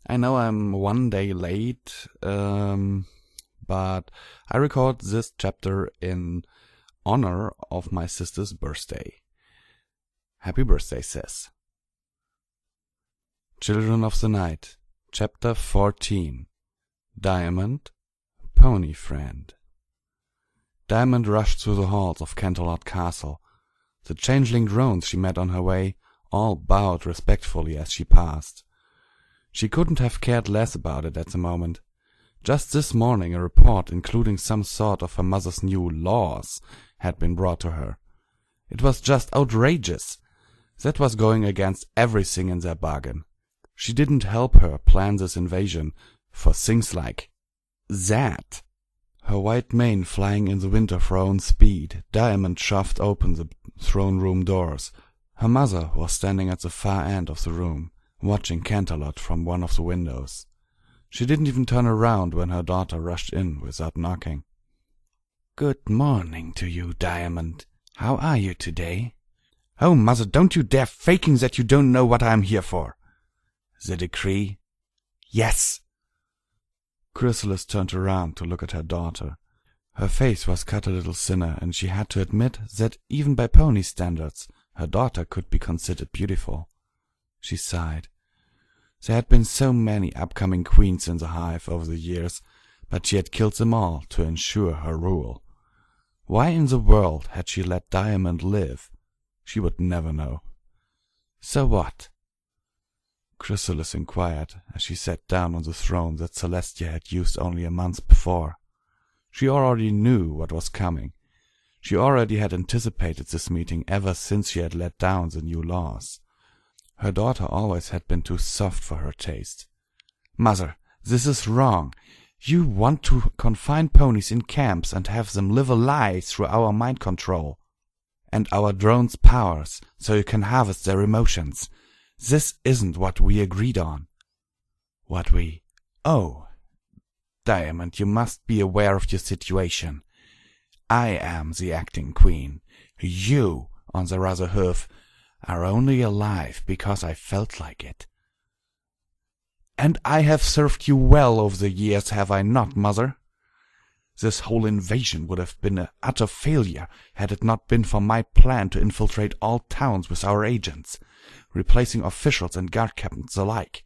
I know I'm one day late, but I record this chapter in honor of my sister's birthday. Happy birthday, sis. Children of the Night, Chapter 14. Diamond, Ponyfriend. Diamond rushed through the halls of Canterlot Castle. The changeling drones she met on her way all bowed respectfully as she passed. She couldn't have cared less about it at the moment. Just this morning a report including some sort of her mother's new laws had been brought to her. It was just outrageous. That was going against everything in their bargain. She didn't help her plan this invasion for things like that. Her white mane flying in the wind of her own speed, Diamond shoved open the throne room doors. Her mother was standing at the far end of the room, watching Canterlot from one of the windows. She didn't even turn around when her daughter rushed in without knocking. "Good morning to you, Diamond. How are you today?" "Oh, mother, don't you dare faking that you don't know what I'm here for." "The decree?" "Yes." Chrysalis turned around to look at her daughter. Her face was cut a little thinner, and she had to admit that even by pony standards, her daughter could be considered beautiful. She sighed. There had been so many upcoming queens in the hive over the years, but she had killed them all to ensure her rule. Why in the world had she let Diamond live? She would never know. "So what?" Chrysalis inquired as she sat down on the throne that Celestia had used only a month before. She already knew what was coming. She already had anticipated this meeting ever since she had let down the new laws. Her daughter always had been too soft for her taste. "Mother, this is wrong. You want to confine ponies in camps and have them live a lie through our mind control and our drones' powers so you can harvest their emotions. This isn't what we agreed on." "Oh, Diamond, you must be aware of your situation. I am the acting queen. You, on the other hand, are only alive because I felt like it." "And I have served you well over the years, have I not, mother? This whole invasion would have been an utter failure had it not been for my plan to infiltrate all towns with our agents, replacing officials and guard captains alike.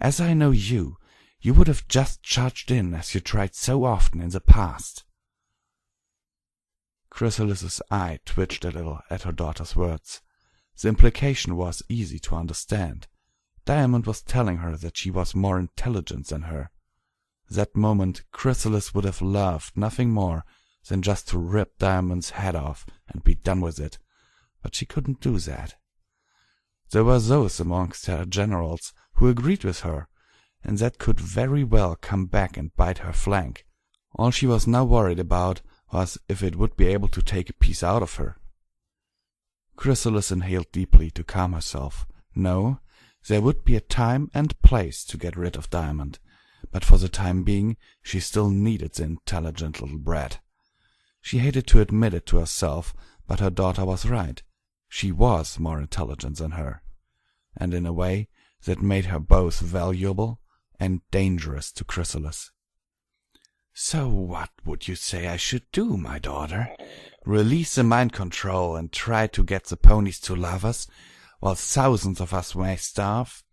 As I know you, you would have just charged in as you tried so often in the past." Chrysalis's eye twitched a little at her daughter's words. The implication was easy to understand. Diamond was telling her that she was more intelligent than her. That moment Chrysalis would have loved nothing more than just to rip Diamond's head off and be done with it, but she couldn't do that. There were those amongst her generals who agreed with her, and that could very well come back and bite her flank. All she was now worried about was if it would be able to take a piece out of her. Chrysalis inhaled deeply to calm herself. No, there would be a time and place to get rid of Diamond, but for the time being she still needed the intelligent little brat. She hated to admit it to herself, but her daughter was right. She was more intelligent than her, and in a way that made her both valuable and dangerous to Chrysalis. "So what would you say I should do, my daughter? Release the mind control and try to get the ponies to love us, while thousands of us may starve?"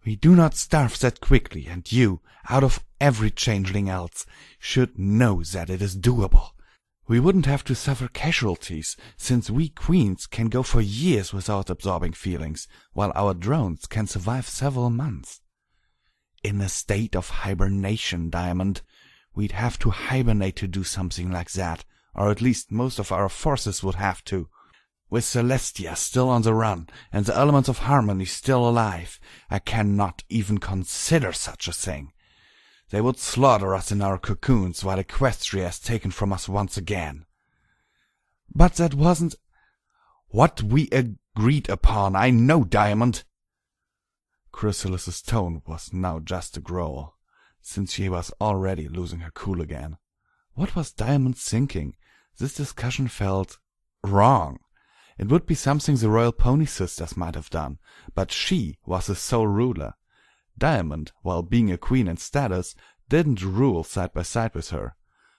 "We do not starve that quickly, and you, out of every changeling else, should know that it is doable. We wouldn't have to suffer casualties, since we queens can go for years without absorbing feelings, while our drones can survive several months." "In a state of hibernation, Diamond. We'd have to hibernate to do something like that, or at least most of our forces would have to. With Celestia still on the run, and the elements of harmony still alive, I cannot even consider such a thing. They would slaughter us in our cocoons while Equestria is taken from us once again." "But that wasn't—" "What we agreed upon, I know, Diamond." Chrysalis's tone was now just a growl, since she was already losing her cool again. What was Diamond thinking? This discussion felt wrong. It would be something the royal pony sisters might have done, but she was the sole ruler. Diamond, while being a queen in status, didn't rule side by side with her.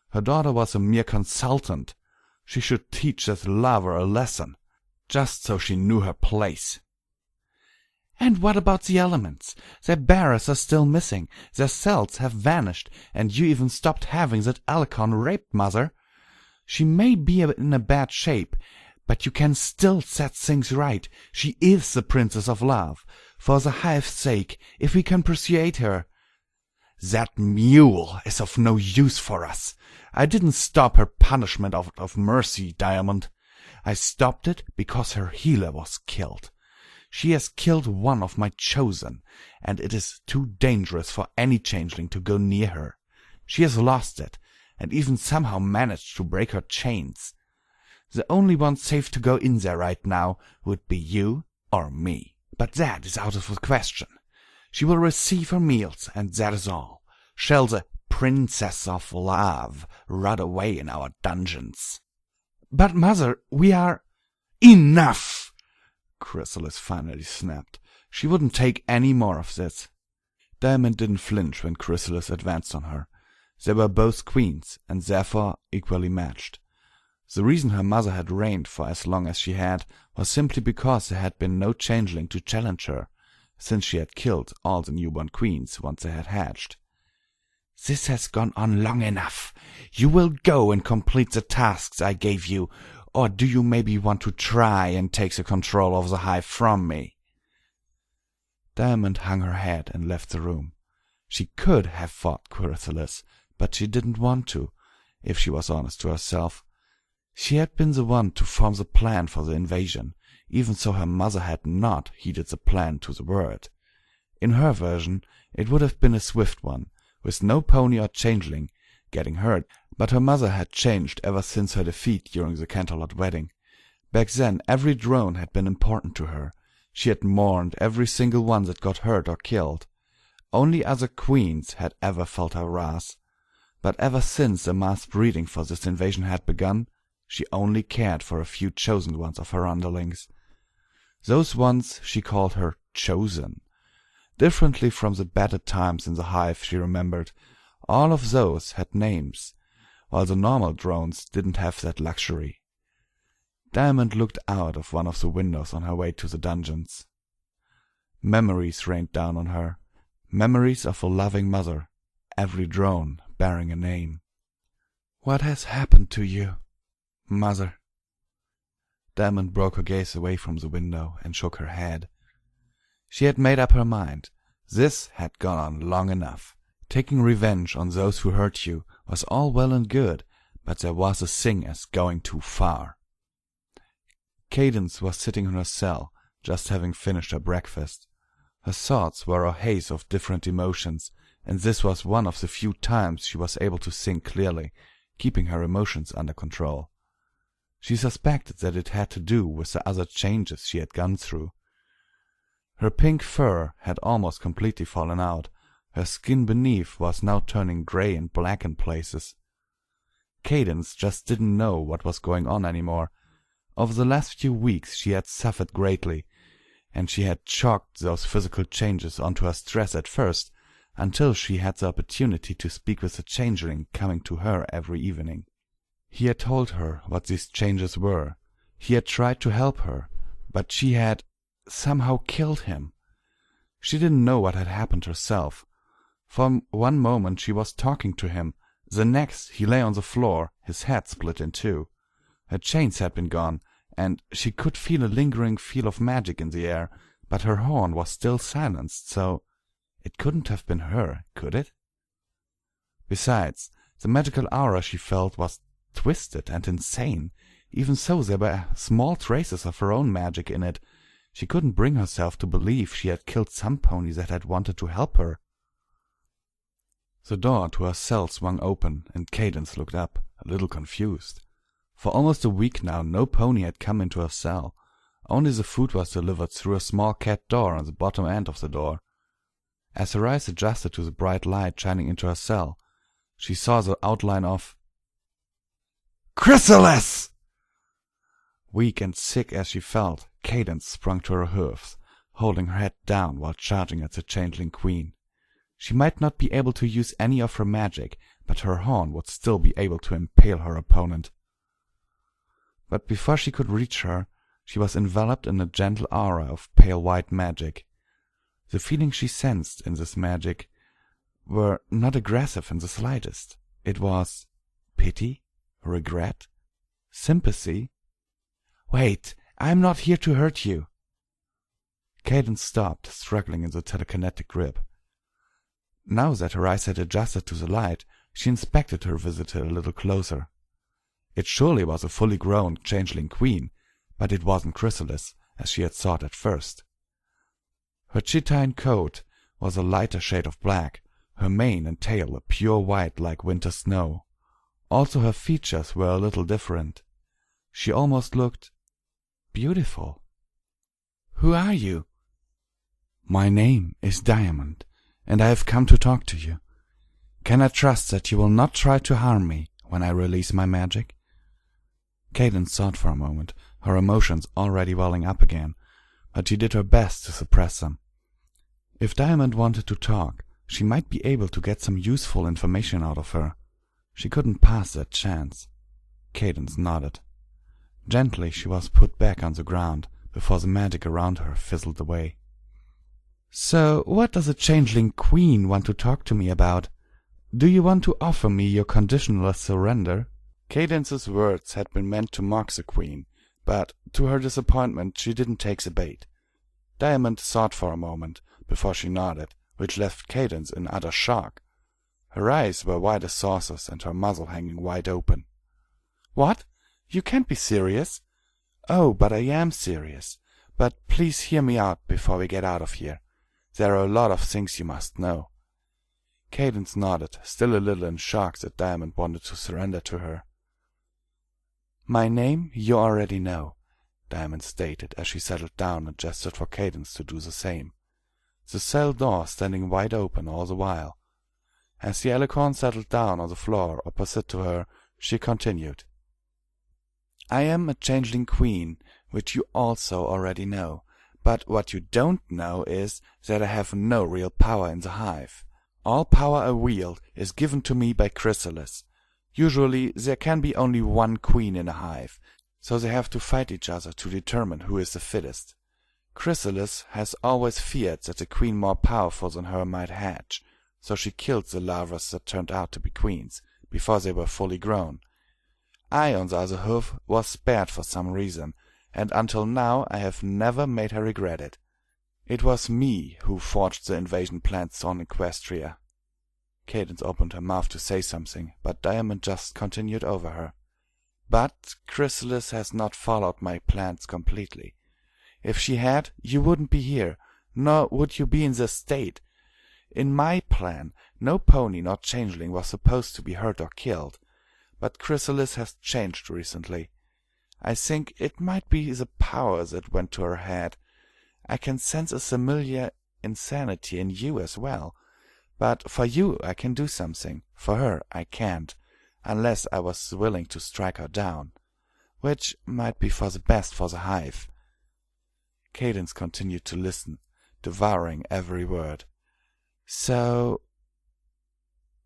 Her daughter was a mere consultant. She should teach that lover a lesson, just so she knew her place. And what about the elements? Their bearers are still missing, their cells have vanished, and you even stopped having that Alicon raped mother. She may be in a bad shape, but you can still set things right. She is the Princess of Love. For the hive's sake, if we can persuade her. That mule is of no use for us. I didn't stop her punishment out of mercy, Diamond. I stopped it because her healer was killed. She has killed one of my chosen, and it is too dangerous for any changeling to go near her. She has lost it, and even somehow managed to break her chains. The only one safe to go in there right now would be you or me. But that is out of the question. She will receive her meals, and that is all. Shall the Princess of Love rot away in our dungeons? But, Mother, we are— Enough! Chrysalis finally snapped. She wouldn't take any more of this. Diamond didn't flinch when Chrysalis advanced on her. They were both queens, and therefore equally matched. The reason her mother had reigned for as long as she had was simply because there had been no changeling to challenge her, since she had killed all the newborn queens once they had hatched. This has gone on long enough. You will go and complete the tasks I gave you, or do you maybe want to try and take the control of the hive from me? Diamond hung her head and left the room. She could have fought Chrysalis, but she didn't want to, if she was honest to herself. She had been the one to form the plan for the invasion, even so her mother had not heeded the plan to the word. In her version, it would have been a swift one, with no pony or changeling getting hurt, but her mother had changed ever since her defeat during the Canterlot wedding. Back then, every drone had been important to her. She had mourned every single one that got hurt or killed. Only other queens had ever felt her wrath, but ever since the mass breeding for this invasion had begun, she only cared for a few chosen ones of her underlings. Those ones she called her chosen. Differently from the better times in the hive, she remembered, all of those had names, while the normal drones didn't have that luxury. Diamond looked out of one of the windows on her way to the dungeons. Memories rained down on her, memories of a loving mother, every drone bearing a name. What has happened to you, Mother? Diamond broke her gaze away from the window and shook her head. She had made up her mind. This had gone on long enough. Taking revenge on those who hurt you was all well and good, but there was a thing as going too far. Cadence was sitting in her cell, just having finished her breakfast. Her thoughts were a haze of different emotions, and this was one of the few times she was able to think clearly, keeping her emotions under control. She suspected that it had to do with the other changes she had gone through. Her pink fur had almost completely fallen out. Her skin beneath was now turning gray and black in places. Cadence just didn't know what was going on anymore. Over the last few weeks she had suffered greatly, and she had chalked those physical changes onto her stress at first, until she had the opportunity to speak with the changeling coming to her every evening. He had told her what these changes were. He had tried to help her, but she had somehow killed him. She didn't know what had happened herself. For one moment she was talking to him, the next he lay on the floor, his head split in two. Her chains had been gone, and she could feel a lingering feel of magic in the air, but her horn was still silenced, so it couldn't have been her, could it? Besides, the magical aura she felt was twisted and insane. Even so, there were small traces of her own magic in it. She couldn't bring herself to believe she had killed some pony that had wanted to help her. The door to her cell swung open, and Cadence looked up, a little confused. For almost a week now, no pony had come into her cell. Only the food was delivered through a small cat door on the bottom end of the door. As her eyes adjusted to the bright light shining into her cell, she saw the outline of Chrysalis! Weak and sick as she felt, Cadence sprung to her hooves. holding her head down while charging at the changeling queen. She might not be able to use any of her magic, but her horn would still be able to impale her opponent. But before she could reach her, she was enveloped in a gentle aura of pale white magic. The feelings she sensed in this magic were not aggressive in the slightest. It was pity, regret, sympathy. "Wait, I'm not here to hurt you." Cadence stopped, struggling in the telekinetic grip. Now that her eyes had adjusted to the light, she inspected her visitor a little closer. It surely was a fully grown changeling queen, but it wasn't Chrysalis, as she had thought at first. Her chittine coat was a lighter shade of black, her mane and tail a pure white like winter snow. Also her features were a little different. She almost looked beautiful. "Who are you?" "My name is Diamond, and I have come to talk to you. Can I trust that you will not try to harm me when I release my magic?" Cadence thought for a moment, her emotions already welling up again, but she did her best to suppress them. If Diamond wanted to talk, she might be able to get some useful information out of her. She couldn't pass that chance. Cadence nodded. Gently she was put back on the ground before the magic around her fizzled away. "So what does a changeling queen want to talk to me about? Do you want to offer me your conditional surrender?" Cadence's words had been meant to mock the queen, but to her disappointment she didn't take the bait. Diamond thought for a moment before she nodded, which left Cadence in utter shock. Her eyes were wide as saucers and her muzzle hanging wide open. "What? You can't be serious?" "Oh, but I am serious. But please hear me out before we get out of here. There are a lot of things you must know." Cadence nodded, still a little in shock that Diamond wanted to surrender to her. "My name you already know," Diamond stated as she settled down and gestured for Cadence to do the same, the cell door standing wide open all the while. As the alicorn settled down on the floor opposite to her, she continued. "I am a changeling queen, which you also already know, but what you don't know is that I have no real power in the hive. All power I wield is given to me by Chrysalis. Usually there can be only one queen in a hive, so they have to fight each other to determine who is the fittest. Chrysalis has always feared that a queen more powerful than her might hatch, so she killed the larvas that turned out to be queens, before they were fully grown. I, on the other hand, was spared for some reason, and until now I have never made her regret it. It was me who forged the invasion plans on Equestria." Cadence opened her mouth to say something, but Diamond just continued over her. "But Chrysalis has not followed my plans completely. If she had, you wouldn't be here, nor would you be in this state. In my plan, no pony nor changeling was supposed to be hurt or killed, but Chrysalis has changed recently. I think it might be the power that went to her head. I can sense a familiar insanity in you as well. But for you I can do something, for her I can't, unless I was willing to strike her down, which might be for the best for the hive." Cadence continued to listen, devouring every word. "So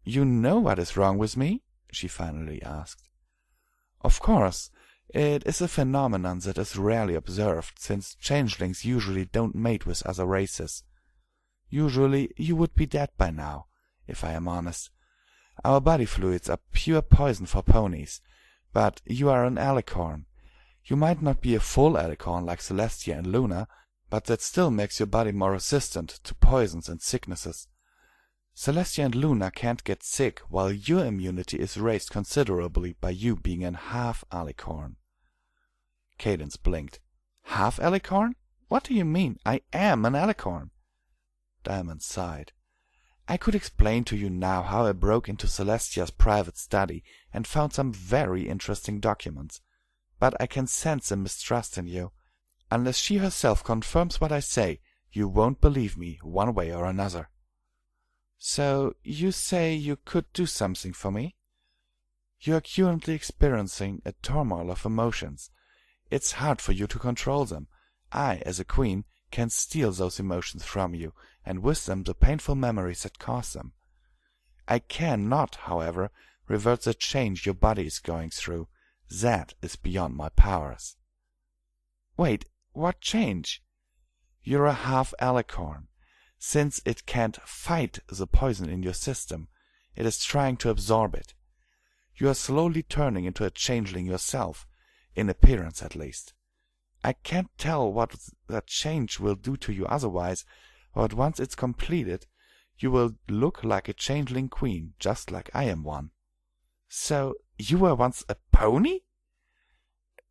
you know what is wrong with me?" she finally asked. "Of course. It is a phenomenon that is rarely observed, since changelings usually don't mate with other races. Usually you would be dead by now, if I am honest. Our body fluids are pure poison for ponies, but you are an alicorn. You might not be a full alicorn like Celestia and Luna, but that still makes your body more resistant to poisons and sicknesses. Celestia and Luna can't get sick, while your immunity is raised considerably by you being an half-alicorn." Cadence blinked. "Half-alicorn? What do you mean? I am an alicorn." Diamond sighed. "I could explain to you now how I broke into Celestia's private study and found some very interesting documents, but I can sense a mistrust in you. Unless she herself confirms what I say, you won't believe me one way or another." "So you say you could do something for me?" "You are currently experiencing a turmoil of emotions. It's hard for you to control them. I, as a queen, can steal those emotions from you, and with them the painful memories that cause them. I cannot, however, revert the change your body is going through. That is beyond my powers." "Wait, what change?" "You're a half-alicorn. Since it can't fight the poison in your system, it is trying to absorb it. You are slowly turning into a changeling yourself, in appearance at least. I can't tell what that change will do to you otherwise, but once it's completed, you will look like a changeling queen, just like I am one." "So, you were once a pony?"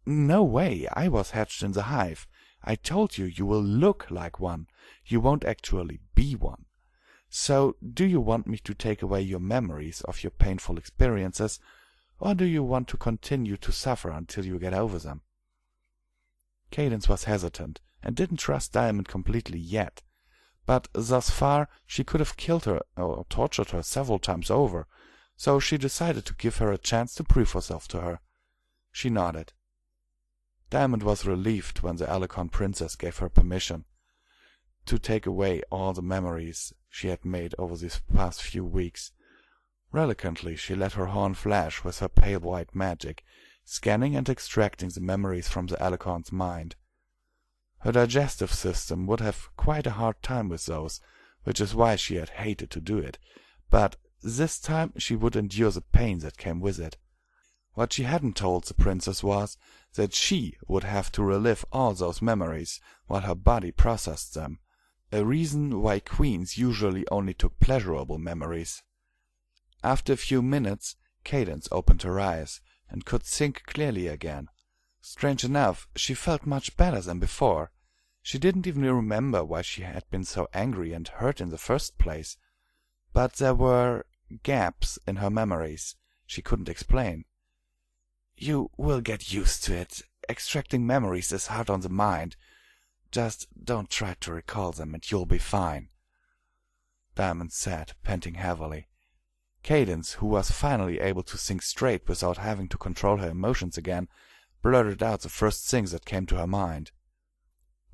"No way, I was hatched in the hive. I told you, you will look like one. You won't actually be one. So, do you want me to take away your memories of your painful experiences, or do you want to continue to suffer until you get over them?" Cadence was hesitant, and didn't trust Diamond completely yet. But thus far she could have killed her or tortured her several times over, so she decided to give her a chance to prove herself to her. She nodded. Diamond was relieved when the Alicorn princess gave her permission to take away all the memories she had made over these past few weeks. Reluctantly she let her horn flash with her pale white magic, scanning and extracting the memories from the Alicorn's mind. Her digestive system would have quite a hard time with those, which is why she had hated to do it, but this time she would endure the pain that came with it. What she hadn't told the princess was that she would have to relive all those memories while her body processed them, a reason why queens usually only took pleasurable memories. After a few minutes, Cadence opened her eyes and could think clearly again. Strange enough, she felt much better than before. She didn't even remember why she had been so angry and hurt in the first place. But there were gaps in her memories she couldn't explain. "You will get used to it. Extracting memories is hard on the mind. Just don't try to recall them and you'll be fine," Diamond said, panting heavily. Cadence, who was finally able to think straight without having to control her emotions again, blurted out the first things that came to her mind.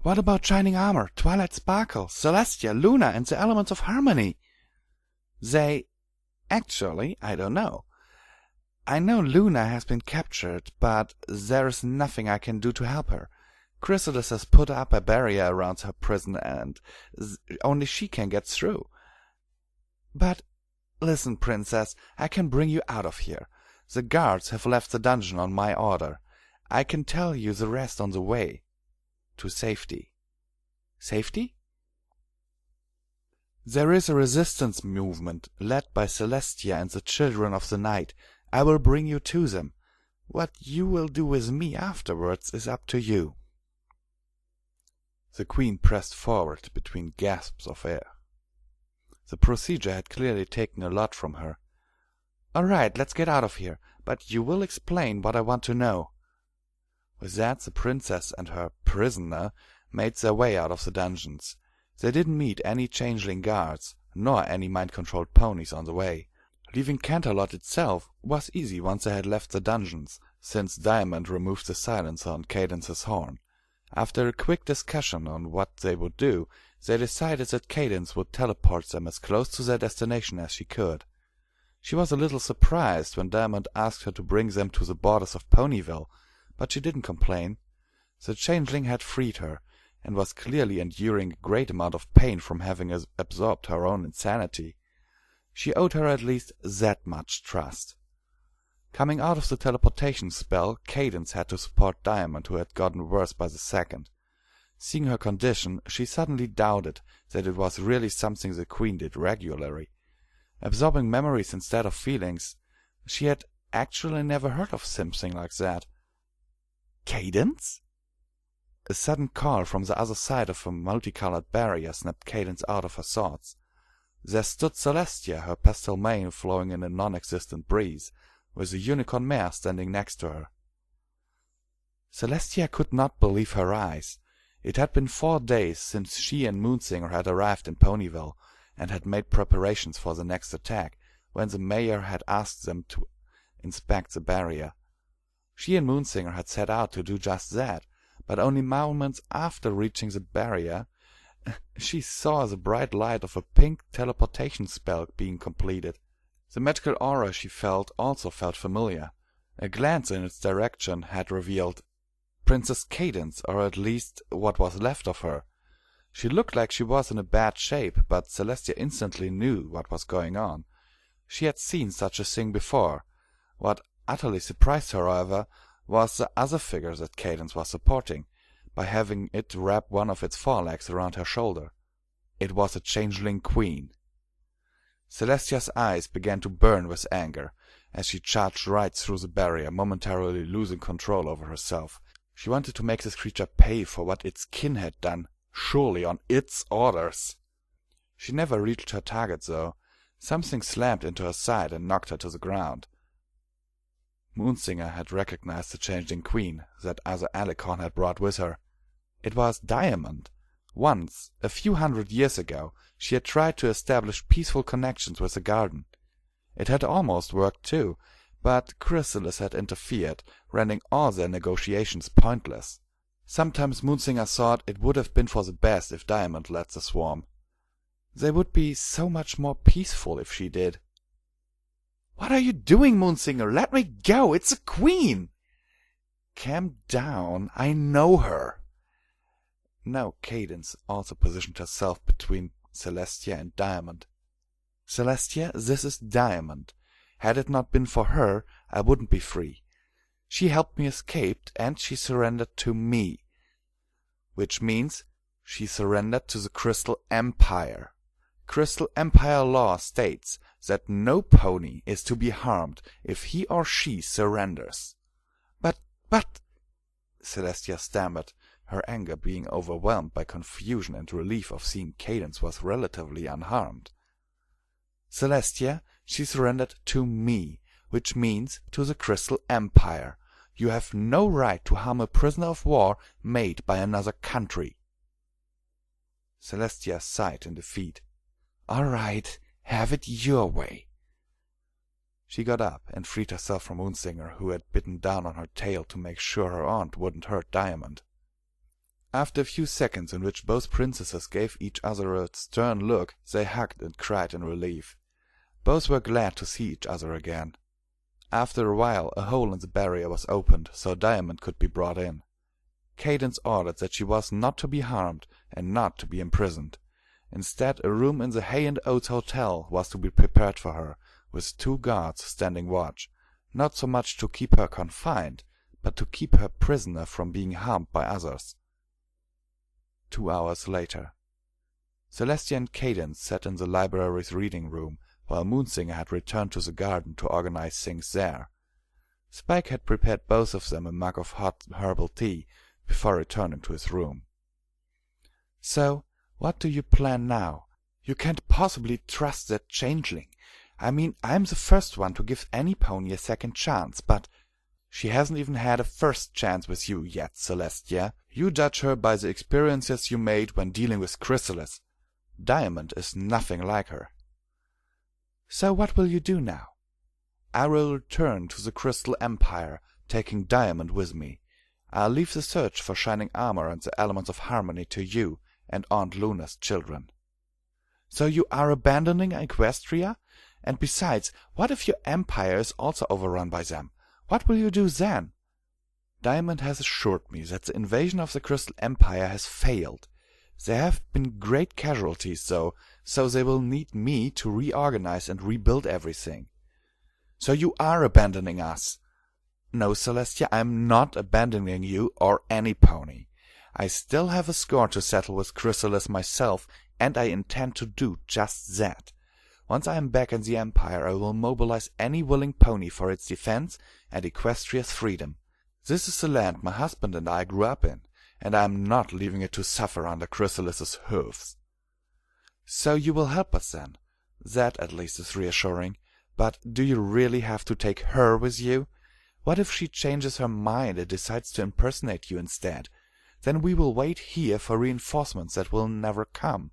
"What about Shining Armor, Twilight Sparkle, Celestia, Luna, and the Elements of Harmony?" Actually, I don't know. I know Luna has been captured, but there is nothing I can do to help her. Chrysalis has put up a barrier around her prison, and only she can get through. But listen, Princess, I can bring you out of here. The guards have left the dungeon on my order. I can tell you the rest on the way to safety." "Safety?" "There is a resistance movement led by Celestia and the Children of the Night. I will bring you to them. What you will do with me afterwards is up to you." The queen pressed forward between gasps of air. The procedure had clearly taken a lot from her. "All right, let's get out of here, but you will explain what I want to know." With that, the princess and her prisoner made their way out of the dungeons. They didn't meet any changeling guards, nor any mind-controlled ponies on the way. Leaving Canterlot itself was easy once they had left the dungeons, since Diamond removed the silencer on Cadence's horn. After a quick discussion on what they would do, they decided that Cadence would teleport them as close to their destination as she could. She was a little surprised when Diamond asked her to bring them to the borders of Ponyville, but she didn't complain. The changeling had freed her, and was clearly enduring a great amount of pain from having absorbed her own insanity. She owed her at least that much trust. Coming out of the teleportation spell, Cadence had to support Diamond, who had gotten worse by the second. Seeing her condition, she suddenly doubted that it was really something the queen did regularly. Absorbing memories instead of feelings, she had actually never heard of something like that. "Cadence?" A sudden call from the other side of a multicolored barrier snapped Cadence out of her thoughts. There stood Celestia, her pastel mane flowing in a non-existent breeze, with a unicorn mare standing next to her. Celestia could not believe her eyes. It had been 4 days since she and Moonsinger had arrived in Ponyville, and had made preparations for the next attack, when the mayor had asked them to inspect the barrier. She and Moonsinger had set out to do just that, but only moments after reaching the barrier, She saw the bright light of a pink teleportation spell being completed. The magical aura she felt also felt familiar. A glance in its direction had revealed Princess Cadence, or at least what was left of her. She looked like she was in a bad shape, but Celestia instantly knew what was going on. She had seen such a thing before. What utterly surprised her, however, was the other figure that Cadence was supporting, by having it wrap one of its forelegs around her shoulder. It was a changeling queen. Celestia's eyes began to burn with anger, as she charged right through the barrier, momentarily losing control over herself. She wanted to make this creature pay for what its kin had done, surely on its orders. She never reached her target, though. Something slammed into her side and knocked her to the ground. Moonsinger had recognized the changeling queen that other alicorn had brought with her. It was Diamond. Once, a few hundred years ago, she had tried to establish peaceful connections with the garden. It had almost worked too, but Chrysalis had interfered, rendering all their negotiations pointless. Sometimes Moonsinger thought it would have been for the best if Diamond led the swarm. They would be so much more peaceful if she did. "What are you doing, Moonsinger? Let me go! It's a queen!" "Calm down. I know her." Now Cadence also positioned herself between Celestia and Diamond. "Celestia, this is Diamond. Had it not been for her, I wouldn't be free. She helped me escape, and she surrendered to me. Which means she surrendered to the Crystal Empire. Crystal Empire law states that no pony is to be harmed if he or she surrenders." But, Celestia stammered, her anger being overwhelmed by confusion and relief of seeing Cadence was relatively unharmed. "Celestia, she surrendered to me, which means to the Crystal Empire. You have no right to harm a prisoner of war made by another country." Celestia sighed in defeat. "All right, have it your way." She got up and freed herself from Moonsinger, who had bitten down on her tail to make sure her aunt wouldn't hurt Diamond. After a few seconds in which both princesses gave each other a stern look, they hugged and cried in relief. Both were glad to see each other again. After a while a hole in the barrier was opened, so Diamond could be brought in. Cadence ordered that she was not to be harmed and not to be imprisoned. Instead, a room in the Hay and Oats Hotel was to be prepared for her, with 2 guards standing watch, not so much to keep her confined, but to keep her prisoner from being harmed by others. 2 hours later. Celestia and Cadence sat in the library's reading room, while Moonsinger had returned to the garden to organize things there. Spike had prepared both of them a mug of hot herbal tea before returning to his room. "So, what do you plan now? You can't possibly trust that changeling. I mean, I'm the first one to give any pony a second chance, but she hasn't even had a first chance with you yet, Celestia. You judge her by the experiences you made when dealing with Chrysalis. Diamond is nothing like her." "So what will you do now?" "I will return to the Crystal Empire, taking Diamond with me. I'll leave the search for shining armor and the elements of harmony to you and Aunt Luna's children." "So you are abandoning Equestria? And besides, what if your empire is also overrun by them? What will you do then?" "Diamond has assured me that the invasion of the Crystal Empire has failed. There have been great casualties, though, so they will need me to reorganize and rebuild everything." "So you are abandoning us?" "No, Celestia, I'm not abandoning you or any pony. I still have a score to settle with Chrysalis myself, and I intend to do just that. Once I am back in the Empire, I will mobilize any willing pony for its defense and Equestria's freedom. This is the land my husband and I grew up in, and I am not leaving it to suffer under Chrysalis's hoofs." "So you will help us then? That at least is reassuring. But do you really have to take her with you? What if she changes her mind and decides to impersonate you instead? Then we will wait here for reinforcements that will never come."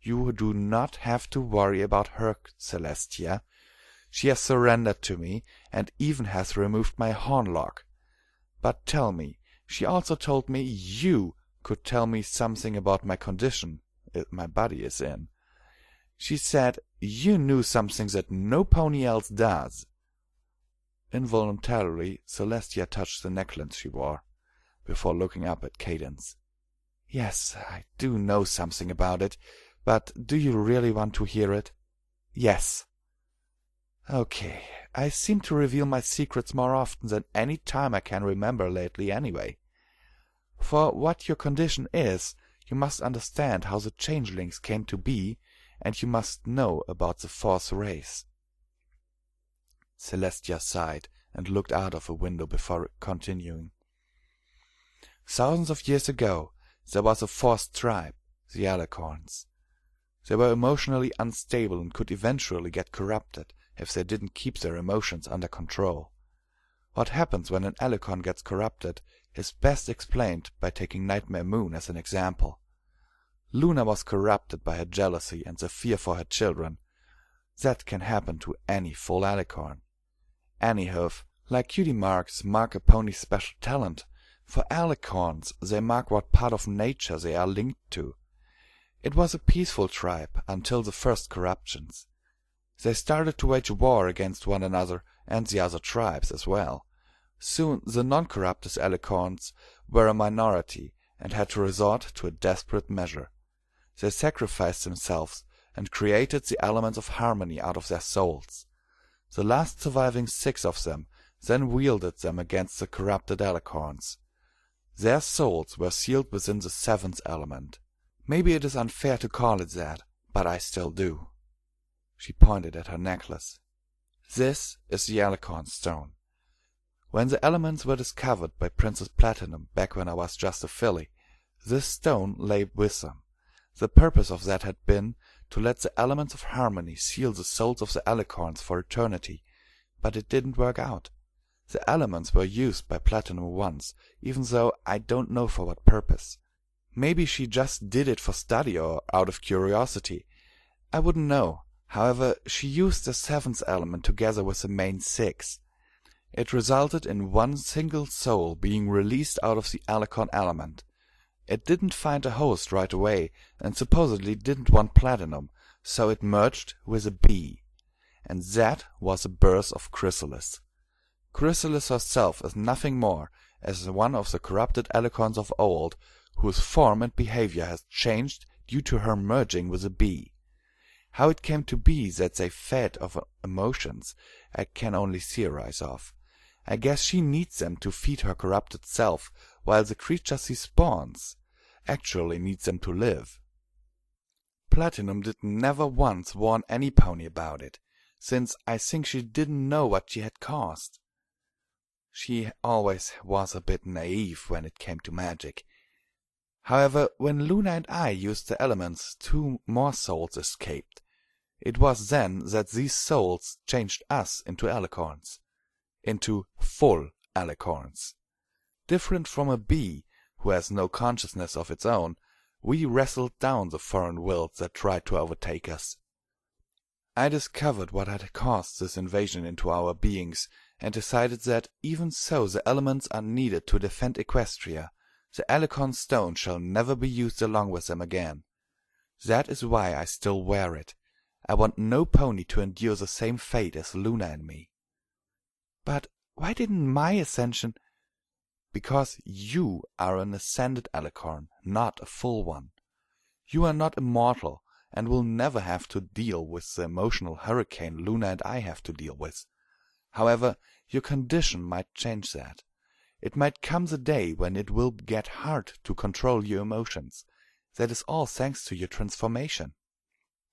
"You do not have to worry about her, Celestia. She has surrendered to me, and even has removed my hornlock. But tell me, she also told me you could tell me something about my condition my body is in. She said you knew something that no pony else does. Involuntarily, Celestia touched the necklace she wore, before looking up at Cadence. Yes, I do know something about it, but do you really want to hear it? Yes. Okay, I seem to reveal my secrets more often than any time I can remember lately anyway. For what your condition is, you must understand how the changelings came to be, and you must know about the fourth race. Celestia sighed and looked out of a window before continuing. Thousands of years ago, there was a fourth tribe, the Alicorns. They were emotionally unstable and could eventually get corrupted if they didn't keep their emotions under control. What happens when an Alicorn gets corrupted is best explained by taking Nightmare Moon as an example. Luna was corrupted by her jealousy and the fear for her children. That can happen to any full Alicorn. Any hoof, like cutie marks, mark a pony's special talent. For Alicorns, they mark what part of nature they are linked to. It was a peaceful tribe until the first corruptions. They started to wage war against one another and the other tribes as well. Soon the non-corrupted Alicorns were a minority and had to resort to a desperate measure. They sacrificed themselves and created the elements of harmony out of their souls. The last surviving 6 of them then wielded them against the corrupted Alicorns. Their souls were sealed within the 7th element. Maybe it is unfair to call it that, but I still do. She pointed at her necklace. This is the Alicorn stone. When the elements were discovered by Princess Platinum back when I was just a filly, this stone lay with them. The purpose of that had been to let the elements of harmony seal the souls of the Alicorns for eternity, but it didn't work out. The elements were used by Platinum once, even though I don't know for what purpose. Maybe she just did it for study or out of curiosity. I wouldn't know. However, she used the 7th element together with the main 6. It resulted in one single soul being released out of the Alicorn element. It didn't find a host right away and supposedly didn't want Platinum, so it merged with a bee. And that was the birth of Chrysalis. Chrysalis herself is nothing more as one of the corrupted Alicorns of old, whose form and behavior has changed due to her merging with a bee. How it came to be that they fed off emotions, I can only theorize of. I guess she needs them to feed her corrupted self, while the creature she spawns actually needs them to live. Platinum did never once warn any pony about it, since I think she didn't know what she had caused. She always was a bit naive when it came to magic. However, when Luna and I used the elements, 2 more souls escaped. It was then that these souls changed us into Alicorns. Into full Alicorns. Different from a bee, who has no consciousness of its own, we wrestled down the foreign wills that tried to overtake us. I discovered what had caused this invasion into our beings, and decided that, even so the elements are needed to defend Equestria, the Alicorn stone shall never be used along with them again. That is why I still wear it. I want no pony to endure the same fate as Luna and me. But why didn't my ascension? Because you are an ascended Alicorn, not a full one. You are not immortal, and will never have to deal with the emotional hurricane Luna and I have to deal with. However, your condition might change that. It might come the day when it will get hard to control your emotions. That is all thanks to your transformation.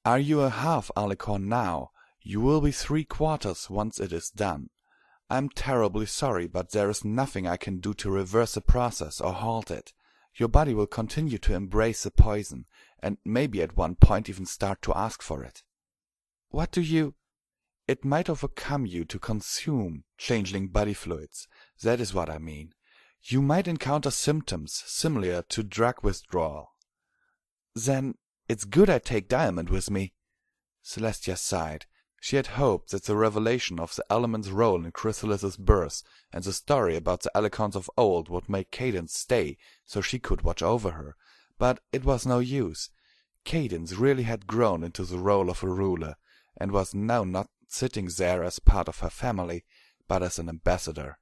Are you a half Alicorn now? You will be 3/4 once it is done. I'm terribly sorry, but there is nothing I can do to reverse the process or halt it. Your body will continue to embrace the poison, and maybe at one point even start to ask for it. What do you... It might overcome you to consume changeling body fluids. That is what I mean. You might encounter symptoms similar to drug withdrawal. Then it's good I take Diamond with me. Celestia sighed. She had hoped that the revelation of the element's role in Chrysalis's birth and the story about the Alicorns of old would make Cadance stay so she could watch over her, but it was no use. Cadance really had grown into the role of a ruler, and was now not sitting there as part of her family, but as an ambassador.